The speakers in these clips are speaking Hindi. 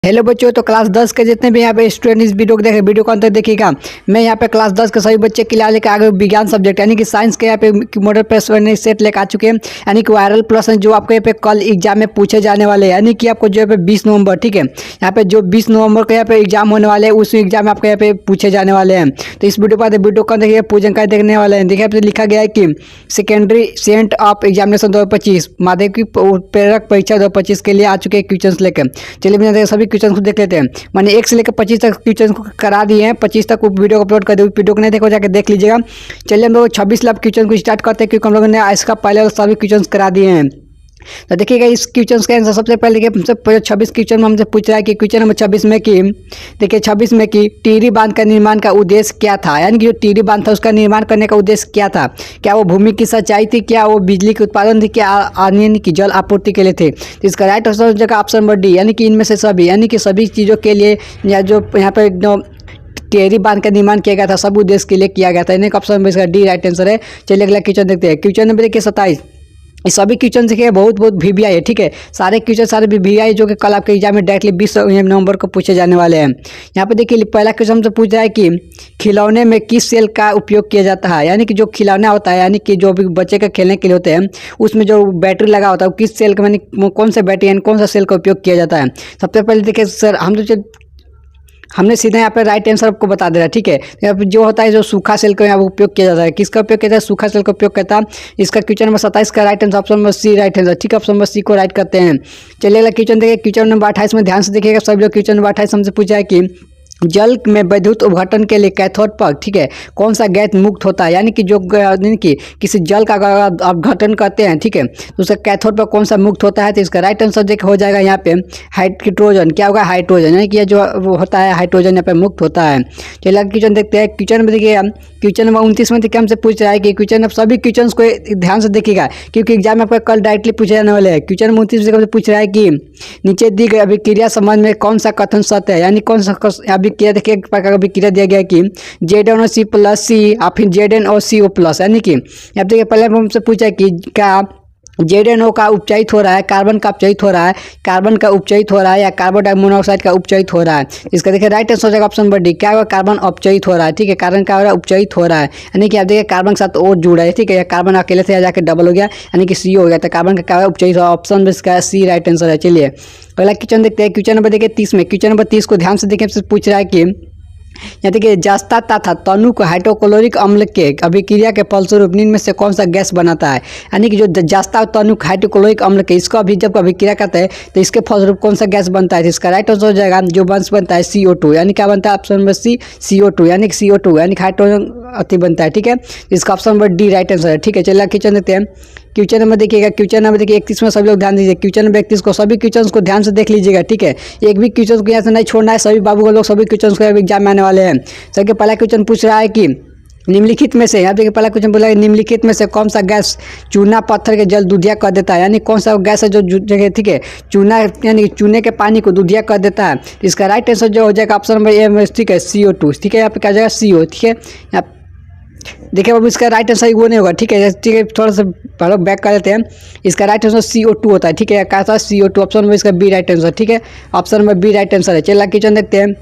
हेलो बच्चों, तो क्लास 10 के जितने भी यहाँ पे स्टूडेंट इस वीडियो को देखे, वीडियो को अंत तक देखिएगा। मैं यहाँ पे क्लास 10 के सभी बच्चे के लिए लेकर आगे विज्ञान सब्जेक्ट यानी कि साइंस के यहाँ पे मॉडल प्रश्न सेट लेकर आ चुके हैं। यानी कि वायरल प्रश्न जो आपको यहाँ पे कल एग्जाम में पूछे जाने वाले हैं। यानी कि आपको जो है 20 नवंबर, ठीक है, यहाँ पे जो 20 नवंबर को यहाँ पे एग्जाम होने वाले हैं, उस एग्जाम में आपको यहाँ पे पूछे जाने वाले हैं। तो इस वीडियो पर वीडियो को देखिए, पूजन का देखने वाले हैं। देखिए यहाँ पे लिखा गया है कि सेकेंडरी सेंट ऑफ एग्जामिनेशन 2025 माध्यमिक प्रेरक परीक्षा 2025 के लिए आ चुके हैं क्वेश्चन लेकर। चलिए मैं सभी क्वेश्चन को देख लेते हैं। मैंने 1 से लेकर 25 तक क्वेश्चन को करा दिए हैं। 25 तक वीडियो अपलोड कर दिए, वीडियो को नहीं देखो जाकर देख लीजिएगा। चलिए हम लोग 26 लाख क्वेश्चन को स्टार्ट करते हैं, क्योंकि हम लोगों ने इसका पहले सभी क्वेश्चन करा दिए हैं। तो देखिएगा इस क्वेश्चन का आंसर सबसे पहले देखिए, हमसे 26 क्वेश्चन में हमसे पूछ रहा है कि क्वेश्चन नंबर 26 में कि देखिए 26 में कि टिहरी बांध का निर्माण का उद्देश्य क्या था। यानी कि जो टिहरी बांध था उसका निर्माण करने का उद्देश्य क्या था। क्या वो भूमि की सिंचाई थी, क्या वो बिजली के उत्पादन थी, क्या यानी कि जल आपूर्ति के लिए थे। तो इसका राइट आंसर हो जाएगा ऑप्शन नंबर डी, यानी कि इनमें से सभी, यानी कि सभी चीज़ों के लिए, या जो यहाँ पर टिहरी बांध का निर्माण किया गया था सब उद्देश्य के लिए किया गया था। यानी कि ऑप्शन नंबर इसका डी राइट आंसर है। चलिए अगला क्वेश्चन देखते हैं। क्वेश्चन नंबर देखिए 27। ये सभी क्वेश्चन देखिए बहुत VVI है, ठीक है। सारे क्वेश्चन सारे VVI जो कि कल आपके एग्जाम में डायरेक्टली 20 नवंबर को पूछे जाने वाले हैं। यहाँ पे देखिए पहला क्वेश्चन हमसे पूछ रहा है कि खिलौने में किस सेल का उपयोग किया जाता है। यानी कि जो खिलौना होता है, यानी कि जो भी बच्चे का खेलने के लिए होते हैं, उसमें जो बैटरी लगा होता है, किस सेल का, यानी कौन सा बैटरी यानी कौन सा सेल का उपयोग किया जाता है। सबसे पहले देखिए सर, हमने सीधा यहाँ पे राइट आंसर आपको बता दे रहा है, ठीक है। यहाँ पे जो होता है जो सूखा सेल का यहाँ उपयोग किया जाता है, किसका उपयोग किया जाता है, सूखा सेल का उपयोग करता है। इसका क्वेश्चन नंबर 27 का right answer option number C right answer, ठीक है। ऑप्शन नंबर सी को राइट करते हैं। चलिए अगला क्वेश्चन देखिए, क्वेश्चन नंबर 28 में ध्यान से देखिएगा सभी लोग। क्वेश्चन नंबर 28 हमसे पूछा है कि जल में विद्युत अपघटन के लिए कैथोड पर, ठीक है, कौन सा गैस मुक्त होता है। यानी कि जो कि किसी जल का अपघटन करते हैं, ठीक है, तो उसका कैथोड पर कौन सा मुक्त होता है। तो इसका राइट आंसर देखिए हो जाएगा यहाँ पे हाइड्रोजन। क्या होगा, हाइड्रोजन, यानी कि ये जो वो होता है हाइड्रोजन यहाँ पे मुक्त होता है। चलिए क्वेश्चन देखते हैं। क्वेश्चन में देखिए क्वेश्चन नंबर 29 में देखिए हमसे पूछ रहा है कि क्वेश्चन सभी क्वेश्चन को ध्यान से देखिएगा, क्योंकि एग्जाम में आपका कल डायरेक्टली पूछे जाने वाले हैं। क्वेश्चन नंबर 29 में पूछ रहा है कि नीचे दी गई अभिक्रिया संबंध में कौन सा कथन सत्य है। यानी कौन सा अभिक्रिया, देखिए एक प्रकार का अभिक्रिया दिया गया है कि ZnO प्लस सी या फिर ZnOCO प्लस। यानी कि अब देखिए पहले हमसे पूछा है कि क्या ZnO का उपचयित हो रहा है, कार्बन का उपचयित हो रहा है, कार्बन का उपचयित हो रहा है, या कार्बन मोनोऑक्साइड का उपचयित हो रहा है। इसका देखिए राइट आंसर हो जाएगा ऑप्शन नंबर डी। क्या होगा, कार्बन उपचयित हो रहा है, ठीक है। कार्बन का हो रहा है, उपचयित हो रहा है, यानी कि आप देखिए कार्बन के साथ और जुड़ा है, ठीक है। कार्बन अकेले से जाकर डबल हो गया, यानी कि सी हो गया, तो कार्बन का क्या उपचयित हो, ऑप्शन इसका सी राइट आंसर है। चलिए अगला क्वेश्चन देखते हैं। क्वेश्चन नंबर देखिए 30 में, क्वेश्चन नंबर 30 को ध्यान से देखिए, पूछ रहा है कि यहाँ देखिए जस्ता तथा तनुक हाइड्रोक्लोरिक अम्ल के अभिक्रिया के फलस्वरूप निम्न में से कौन सा गैस बनाता है। यानी कि जो जस्ता तनुक हाइड्रोक्लोरिक अम्ल के इसको अभी जब अभिक्रिया करते हैं तो इसके फलस्वरूप कौन सा गैस बनता है। तो इसका राइट आंसर हो जाएगा जो वंश बनता है CO2। यानी क्या बनता है, ऑप्शन नंबर सी CO2, यानी कि CO2 यानी कि हाइड्रोजन अति बनता है, ठीक है। इसका option number D right answer है, ठीक है। चलिए क्वेश्चन देखते हैं। क्वेश्चन नंबर देखिएगा, क्वेश्चन नंबर देखिए 31 में सभी लोग ध्यान दीजिए। क्वेश्चन नंबर 31 को सभी क्वेश्चन को ध्यान से देख लीजिएगा, ठीक है। एक भी क्वेश्चन को यहाँ से नहीं छोड़ना है, सभी बाबू को लोग सभी क्वेश्चन को एग्जाम में आने वाले हैं। सबके पहला क्वेश्चन पूछ रहा है कि निम्नलिखित में से, यहाँ देखिए पहला क्वेश्चन बोला है निम्नलिखित में से कौन सा गैस चूना पत्थर के जल दूधिया कर देता है। यानी कौन सा गैस है जो जगह, ठीक है, चूना यानी चूने के पानी को दूधिया कर देता है। इसका राइट आंसर जो हो जाएगा ऑप्शन नंबर ए, ठीक है, CO2, ठीक है। यहाँ पे क्या जाएगा CO, ठीक है। यहाँ देखिए बाबू इसका राइट आंसर वो नहीं होगा, ठीक है, ठीक है। थोड़ा सा पहले बैक कर लेते हैं। इसका राइट आंसर CO2 होता है, ठीक है। क्या था, CO2, ऑप्शन नंबर इसका बी राइट आंसर, ठीक है। Option number B right answer है। चलिए क्वेश्चन देखते हैं।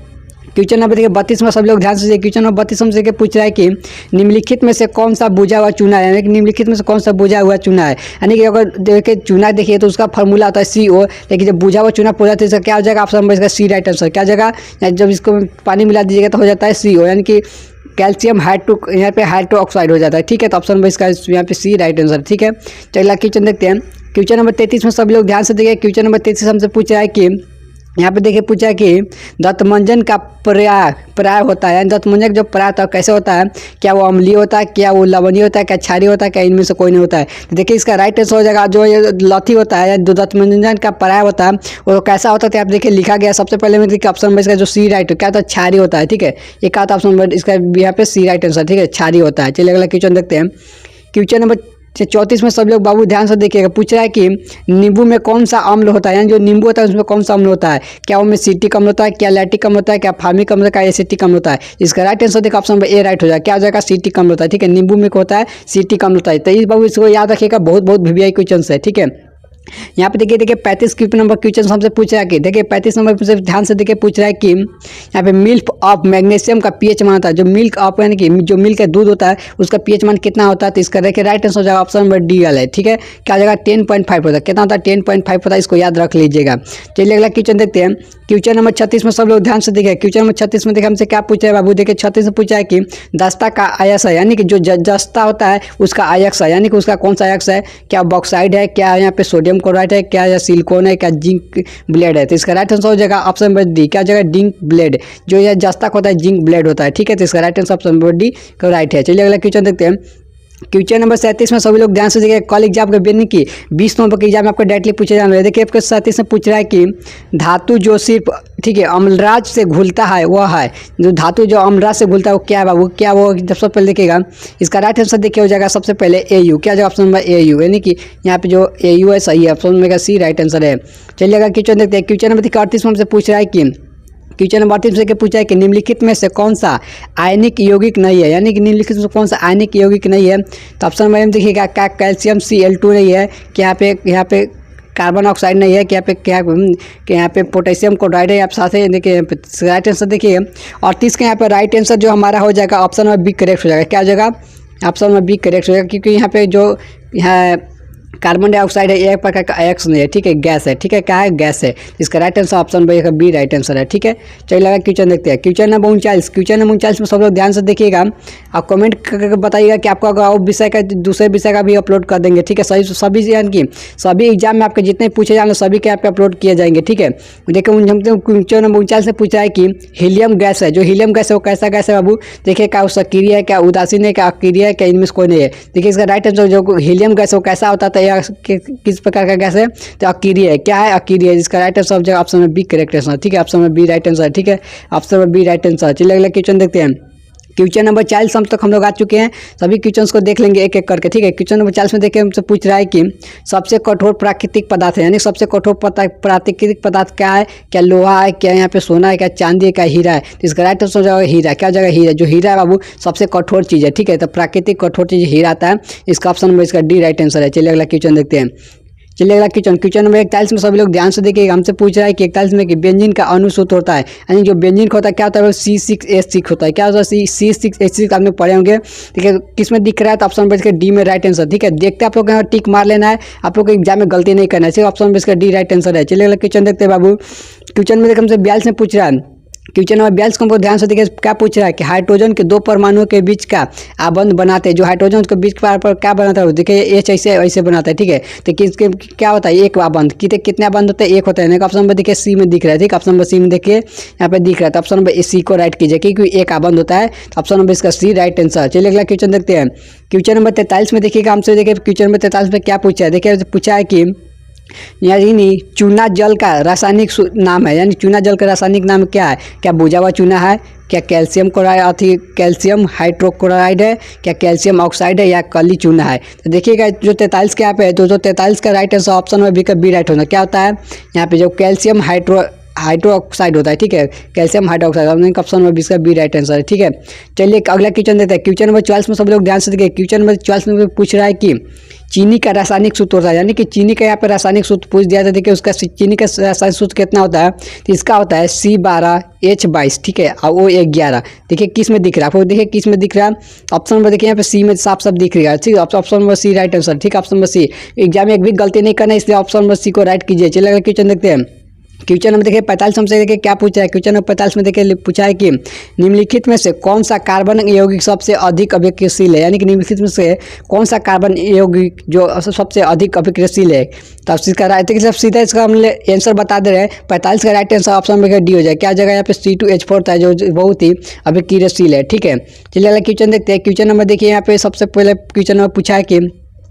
क्वेश्चन नंबर देखिए 32 में सब लोग ध्यान से। क्वेश्चन नंबर 32 हमसे पूछ रहा है कि निम्नलिखित में से कौन सा बुझा हुआ चूना है। यानी कि निम्नलिखित में से कौन सा बुझा हुआ चूना है। यानी कि अगर देखिए चूना देखिए तो उसका फार्मूला होता है CO, लेकिन जब बुझा हुआ चूना पूरा तो इसका क्या हो जाएगा, ऑप्शन नंबर इसका सी राइट आंसर। क्या जगह जब इसको पानी मिला दीजिएगा तो हो जाता है CO, यानी कि कैल्शियम यहाँ पे हाइड्रो ऑक्साइड हो जाता है, ठीक है। तो ऑप्शन नंबर इसका यहाँ पे सी राइट आंसर, ठीक है। चलिए क्वेश्चन देखते हैं। क्वेश्चन नंबर 33 में सभी लोग ध्यान से देखिए। क्वेश्चन नंबर 33 हमसे पूछ रहा है कि यहाँ पे देखिए पूछा है कि दंतमंजन का पर्याय होता है। दंतमंजन जो पर्याय होता है कैसे होता है, क्या वो अम्लीय होता है, क्या वो लवणीय होता है, क्या क्षारीय होता है, क्या इनमें से कोई नहीं होता है। तो देखिए इसका राइट आंसर हो जाएगा जो ये लथी होता है, जो दंतमंजन का पर्याय होता है वो कैसा होता है। आप देखिए लिखा गया सबसे पहले में देखिए ऑप्शन नंबर इसका जो सी राइट क्या होता है, क्षारीय होता है, ठीक है। ये कहा था ऑप्शन नंबर इसका यहाँ पे सी राइट आंसर, ठीक है, क्षारीय होता है। चलिए अगला क्वेश्चन देखते हैं। क्वेश्चन नंबर 34 में सब लोग बाबू ध्यान से देखिएगा। पूछ रहा है कि नींबू में कौन सा अम्ल होता है। यानी जो नींबू होता है उसमें कौन सा अम्ल होता है। क्या उसमें सिट्रिक अम्ल होता है, क्या लैक्टिक अम्ल होता है, क्या फार्मिक अम्ल होता है, क्या एसिटिक अम्ल होता है। इसका राइट आंसर देखिए ऑप्शन नंबर ए राइट हो जाएगा। क्या हो जाएगा, सिट्रिक अम्ल होता है, ठीक है। नींबू में होता है सिट्रिक अम्ल होता है। तो इस बाबू इसको याद रखिएगा, बहुत VVI क्वेश्चन है, ठीक है। यहाँ पे देखिए 35 नंबर क्वेश्चन हमसे पूछ रहा है कि देखिए 35 नंबर से ध्यान से देखिए पूछ रहा है कि यहाँ पे मिल्क ऑफ मैग्नीशियम का पीएच मान होता है। जो मिल्क ऑफ यानी कि जो मिल्क का दूध होता है उसका पीएच मान कितना होता है, तो इसका देखिए राइट आंसर हो जाएगा ऑप्शन नंबर डी वाला है। ठीक है, क्या हो जाएगा 10.5 होता है। कितना होता है 10.5 होता है, इसको याद रख लीजिएगा। चलिए अगला क्वेश्चन देखते हैं। क्वेश्चन नंबर 36 में सब लोग ध्यान से देखिए। क्वेश्चन नंबर 36 में देखिए हमसे क्या पूछा है बाबू, देखिए 36 में पूछा है कि दस्ता का अयस्क है, यानी कि जो दस्ता होता है उसका अयस्क है, यानी कि उसका कौन सा अयस्क है, क्या बॉक्साइड है, क्या यहाँ पे सोडियम क्लोराइड है, क्या सिलिकॉन है, क्या जिंक ब्लेड है। तो इसका राइट आंसर हो जाएगा ऑप्शन नंबर डी, क्या हो जाएगा जिंक ब्लेड। जो यह दस्ता होता है जिंक ब्लेड होता है। ठीक है, तो इसका right answer option number D का राइट है। चलिए अगला क्वेश्चन देखते हैं। क्वेश्चन नंबर 37 में सभी लोग ध्यान से देखिए। कल एग्जाम के बेनी की 20 नंबर के एग्जाम में आपको डायरेक्टली पूछे जाने वाले। देखिए आपको 37 में पूछ रहा है कि धातु जो सिर्फ ठीक है अम्लराज से घुलता है वह है, जो धातु जो अम्लराज से घुलता है वो क्या है बाबू, क्या वो सबसे पहले देखिएगा। इसका राइट आंसर देखिए हो जाएगा सबसे पहले AU, क्या हो जाएगा ऑप्शन नंबर AU, यानी कि यहाँ पे जो AU है सही है, option number C right answer है। चलिए अगर क्वेश्चन देखते हैं। क्वेश्चन नंबर 38 में हमसे पूछ रहा है कि क्वेश्चन नंबर 38 से पूछा है कि निम्नलिखित में से कौन सा आयनिक यौगिक नहीं है, यानी कि निम्नलिखित में कौन सा आयनिक यौगिक नहीं है। तो ऑप्शन नंबर में देखिएगा क्या कैल्शियम Cl2 नहीं है, कि यहाँ पे कार्बन ऑक्साइड नहीं है, कि यहाँ पे पोटेशियम क्लोराइड है। आप साथ ही देखिए राइट आंसर देखिए। और 30 के यहाँ पे राइट आंसर जो हमारा हो जाएगा ऑप्शन नंबर बी करेक्ट हो जाएगा। क्या हो जाएगा ऑप्शन नंबर बी करेक्ट हो जाएगा, क्योंकि यहाँ पे जो यहाँ कार्बन डाइऑक्साइड है एक प्रकार का अयस्क नहीं है। ठीक है, गैस है। ठीक है, क्या है गैस है। इसका right answer option B right answer है। ठीक है, चलिए लगा क्वेश्चन देखते हैं। Question number 39। क्वेश्चन नंबर 39 में सब लोग ध्यान से देखिएगा। आप कमेंट करके बताइएगा कि आपको अगर और विषय का दूसरे विषय का भी अपलोड कर देंगे। ठीक है, सभी यानी कि सभी एग्जाम में आपके जितने पूछे जाएंगे सभी के यहाँ पे अपलोड किए जाएंगे। ठीक है, देखिए क्वेश्चन नंबर 39 से पूछा है कि हीलियम गैस है, जो हीलियम गैस है वो कैसा गैस है बाबू। देखिए क्या वो सक्रिय है, क्या उदासीन है, क्या अक्रिय है, क्या इनमें से कोई नहीं है। देखिए इसका राइट आंसर जो हीलियम गैस है वो कैसा होता था या किस प्रकार का गैस है, तो अक्रिय है। क्या है अक्रिय, इसका राइट आंसर हो जाएगा ऑप्शन में बी करेक्ट आंसर। ठीक है, ऑप्शन में बी राइट आंसर। ठीक है, ऑप्शन में बी राइट आंसर। चलिए अगला क्वेश्चन देखते हैं। क्वेश्चन नंबर 40 हम तक हम लोग आ चुके हैं। सभी क्वेश्चंस को देख लेंगे एक एक करके। ठीक है, क्वेश्चन नंबर 40 में देखिए हमसे पूछ रहा है कि सबसे कठोर प्राकृतिक पदार्थ है, यानी सबसे कठोर प्राकृतिक पदार्थ क्या है, क्या लोहा है, क्या यहाँ पे सोना है, क्या चांदी है, क्या हीरा है। तो इसका राइट आंसर हो जाएगा हीरा। क्या हो जाएगा हीरा, जो हीरा है बाबू सबसे कठोर चीज़ है। ठीक है, तो प्राकृतिक कठोर चीज़ हीरा आता है। इसका ऑप्शन नंबर इसका डी राइट आंसर है। चलिए अगला क्वेश्चन देखते हैं। चलिए अगला क्वेश्चन नंबर 41 में सभी लोग ध्यान से देखिएगा। हमसे पूछ रहा है कि 41 में कि बेंजीन का अनुसूत्र होता है, यानी जो बेंजीन होता है क्या होता है C6H6 होता है। क्या होता है C6H6 आपने पढ़े होंगे। ठीक है, किस में दिख रहा है, तो ऑप्शन नंबर इसका डी में राइट आंसर। ठीक है, देखते हैं आप लोग यहाँ टिक मार लेना है, आप लोग को एग्जाम में गलती नहीं करना है। सिर्फ ऑप्शन नंबर इसका डी राइट आंसर है। चलिए अगला क्वेश्चन देखते हैं बाबू। क्वेश्चन में हमसे 42 में पूछ रहा है। क्वेश्चन नंबर 42 को ध्यान से देखिए क्या पूछ रहा है कि हाइड्रोजन के दो परमाणुओं के बीच का आबंध बनाते हैं। जो हाइड्रोजन के बीच पर क्या बनाता है, देखिए H ऐसे बनाता है। ठीक है, तो किसके क्या होता है एक आबंध, कितने आबंध होते हैं, एक होता है। ऑप्शन नंबर देखिए सी में दिख रहा है। ठीक, ऑप्शन नंबर सी में देखिए यहाँ पे दिख रहा है। तो ऑप्शन नंबर सी को राइट कीजिए, क्योंकि एक आबंध होता है। ऑप्शन नंबर इसका सी राइट आंसर। चलिए अगला क्वेश्चन देखते हैं। क्वेश्चन नंबर 43 में देखिएगा हमसे देखिए क्वेश्चन नंबर 43 में क्या पूछा है। देखिए पूछा है कि यानी चूना जल का रासायनिक नाम है, यानी चूना जल का रासायनिक नाम क्या है, क्या बुझा हुआ चूना है, क्या कैल्शियम क्लोराइड कैल्शियम हाइड्रोक्लोराइड है, क्या कैल्शियम ऑक्साइड है, या कली चूना है। तो देखिएगा जो 43 के यहाँ पे है, तो जो 43 का राइट आंसर ऑप्शन में बी राइट होना। क्या होता है यहाँ पे जो कैल्शियम हाइड्रोक्साइड होता है। ठीक है, कैल्शियम हाइड्रोक्साइड ऑप्शन में इसका बी राइट आंसर है। ठीक है, चलिए अगला क्वेश्चन देते हैं। क्वेश्चन नंबर 44 में सब लोग ध्यान से देखिए। क्वेश्चन नंबर 44 में पूछ रहा है कि चीनी का रासायनिक सूत्र होता है, यानी कि चीनी का यहाँ पे रासायनिक सूत्र पूछ दिया था। देखिए उसका चीनी का रासायनिक सूत्र कितना होता है, तो इसका होता है C12H22। ठीक है, और O11। देखिए किस में दिख रहा है आपको, देखिए किस में दिख रहा है, ऑप्शन नंबर देखिए यहाँ पे सी में साफ दिख रहा है। ठीक है, option number C right answer. ठीक है, ऑप्शन नंबर सी। एग्जाम में एक भी गलती नहीं करना, इसलिए ऑप्शन नंबर सी को राइट कीजिए। चलिए अगला क्वेश्चन देखते हैं। क्वेश्चन नंबर देखिए 45 हमसे देखिए क्या पूछा है। क्वेश्चन नंबर 45 में देखिए पूछा है कि निम्नलिखित में से कौन सा कार्बन यौगिक सबसे अधिक अभिक्रियाशील है, यानी कि निम्नलिखित में से कौन सा कार्बन यौगिक जो सबसे अधिक अभिक्रियाशील है। तो इसका राइट सीधा इसका हम आंसर बता दे रहे हैं। 45 का राइट आंसर ऑप्शन में डी हो जाए। क्या जगह यहाँ पे C2H4 है, जो बहुत ही अभिक्रियाशील है। ठीक है, चलिए अगला क्वेश्चन देखते हैं। क्वेश्चन नंबर देखिए यहाँ पे सबसे पहले क्वेश्चन नंबर पूछा है कि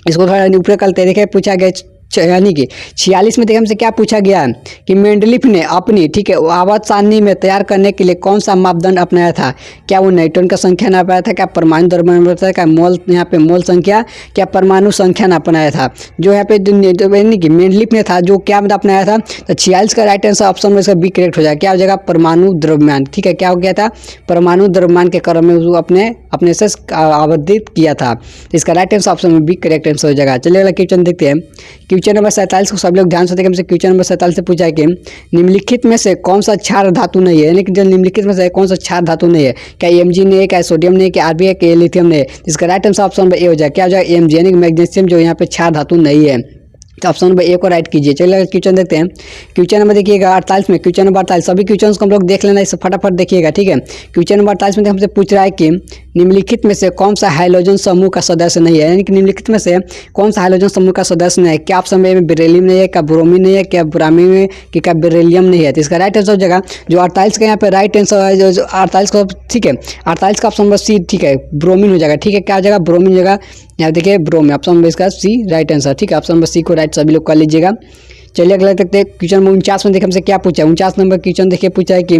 इसको थोड़ा ऊपर करते हैं। देखिए पूछा गया यानी कि 46 में देखिए हमसे क्या पूछा गया कि मेंडलीफ ने अपनी ठीक है आवर्त सारणी में तैयार करने के लिए कौन सा मापदंड अपनाया था। क्या वो न्यूटन का संख्या ना अपनाया था, क्या परमाणु द्रव्यमान था, क्या मोल यहाँ पे मोल संख्या, क्या परमाणु संख्या ना अपनाया था। जो यहाँ पे यानी कि मेंडलीफ ने था जो क्या अपनाया था। तो 46 का राइट आंसर ऑप्शन में इसका बी करेक्ट हो जाएगा। क्या हो जाएगा परमाणु द्रव्यमान। ठीक है, क्या हो गया था परमाणु द्रव्यमान के क्रम में वो अपने से आवर्धित किया था। तो इसका राइट आंसर ऑप्शन में बी करेक्ट आंसर हो जाएगा। चलिए अगला क्वेश्चन देखते हैं। क्वेश्चन नंबर 47 को सब लोग ध्यान से देखें। हमसे क्वेश्चन नंबर 47 से पूछा है कि निम्नलिखित में से कौन सा क्षार धातु नहीं है, यानी कि जो निम्नलिखित में से कौन सा क्षार धातु नहीं है। क्या Mg नहीं है, क्या सोडियम नहीं है, क्या Rb है, क्या लिथियम नहीं है। इसका right answer option number A हो जाएगा। क्या हो जाएगा? Mg यानी कि मैग्नीशियम जो यहाँ पे क्षार धातु नहीं है। तो ऑप्शन नंबर ए को राइट कीजिए। चलिए क्वेश्चन देखते हैं। क्वेश्चन नंबर देखिएगा 48 में, क्वेश्चन नंबर 48 सभी क्वेश्चन को हम लोग देख लेना, इसे फटाफट देखिएगा, ठीक है। क्वेश्चन नंबर 48 में हमसे पूछ रहा है कि निम्नलिखित में से कौन सा हाइड्रोजन समूह का सदस्य नहीं है, यानी कि निम्नलिखित में से कौन सा हाइड्रोजन समूह का सदस्य नहीं है। क्या ऑप्शन में बेरिलियम नहीं है, क्या ब्रोमीन नहीं है, क्या ब्रामीन है, कि क्या बेरिलियम नहीं है। तो इसका राइट आंसर हो जाएगा जो 48 का यहाँ पे राइट आंसर है, जो 48 का, ठीक है, 48 का ऑप्शन नंबर सी, ठीक है, ब्रोमीन हो जाएगा, ठीक है। क्या हो जाएगा? ब्रोमीन हो जाएगा। यहाँ देखिए ब्रोमीन, ऑप्शन नंबर इसका सी राइट आंसर, ठीक है। ऑप्शन नंबर सी को राइट सभी लोग कर लीजिएगा। चलिए अगला देखते हैं। क्वेश्चन नंबर 49 में देखिए हमसे क्या पूछा है। 49 नंबर क्वेश्चन देखिए पूछा है कि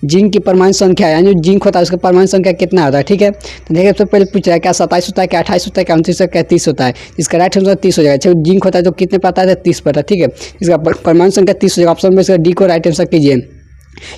जिंक की परमाणु संख्या, यानी जिंक होता है उसका परमाणु संख्या कितना होता है, ठीक है। तो देखिए सबसे पहले पूछ रहा है क्या 27 होता है, क्या 28 होता है, क्या 29 होता है, क्या 30 होता है। इसका राइट आंसर 30 हो जाएगा। अच्छा जिंक होता है तो कितने पता है? 30 पता है, ठीक है। इसका परमाणु संख्या 30 हो जाएगा। ऑप्शन में इसका डी को राइट आंसर कीजिए।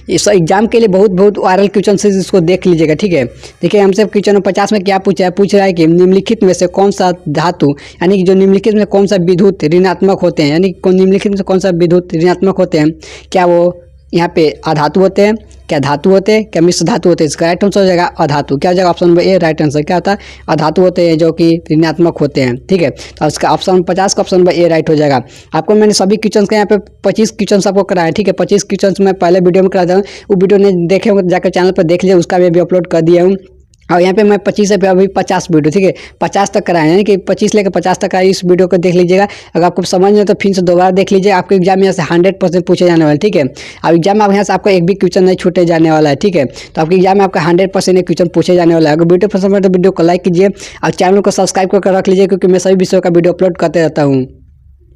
इस एग्जाम के लिए बहुत वायरल क्वेश्चन से इसको देख लीजिएगा, ठीक है। देखिए हमसे क्वेश्चन नंबर 50 में क्या पूछा है। पूछ रहा है कि निम्नलिखित में से कौन सा धातु, यानी कि जो निम्नलिखित में कौन सा विद्युत ऋणात्मक होते हैं, यानी निम्नलिखित में से कौन सा विद्युत ऋणात्मक होते हैं। क्या वो यहाँ पे अधातु होते हैं, क्या धातु होते हैं, क्या मिश्र धातु होते हैं। इसका राइट आंसर हो जाएगा अधातु। क्या हो जाएगा? Option number A right answer. क्या होता है? अधातु होते हैं जो कि ऋणात्मक होते हैं, ठीक है। तो इसका ऑप्शन 50 का ऑप्शन नंबर ए राइट हो जाएगा। आपको मैंने सभी क्वेश्चन का यहाँ पे 25 क्वेश्चन आपको कराया, ठीक है। 25 क्वेश्चन मैं पहले वीडियो में कराता हूँ, वो वीडियो नहीं देखे होंगे जाकर चैनल पर देख लीजिए, उसका भी अपलोड कर दिया हूँ। और यहाँ पे मैं 25 से अभी 50 वीडियो, ठीक है, 50 तक कराए, यानी कि 25 लेकर 50 तक का इस वीडियो को देख लीजिएगा। अगर आपको समझ में तो फिर से दोबारा देख लीजिए। आपके एग्जाम में यहाँ से 100% पूछे जाने वाले, ठीक है। अब एग्जाम में यहाँ से आपका एक भी क्वेश्चन नहीं छूटे जाने वाला है, ठीक है। तो आपके एग्जाम में आपका 100% क्वेश्चन पूछे जाने वाला है। अगर वीडियो पसंद है तो वीडियो को लाइक कीजिए और चैनल को सब्सक्राइब करके रख लीजिए, क्योंकि मैं सभी विषयों का वीडियो अपलोड करते रहता हूँ।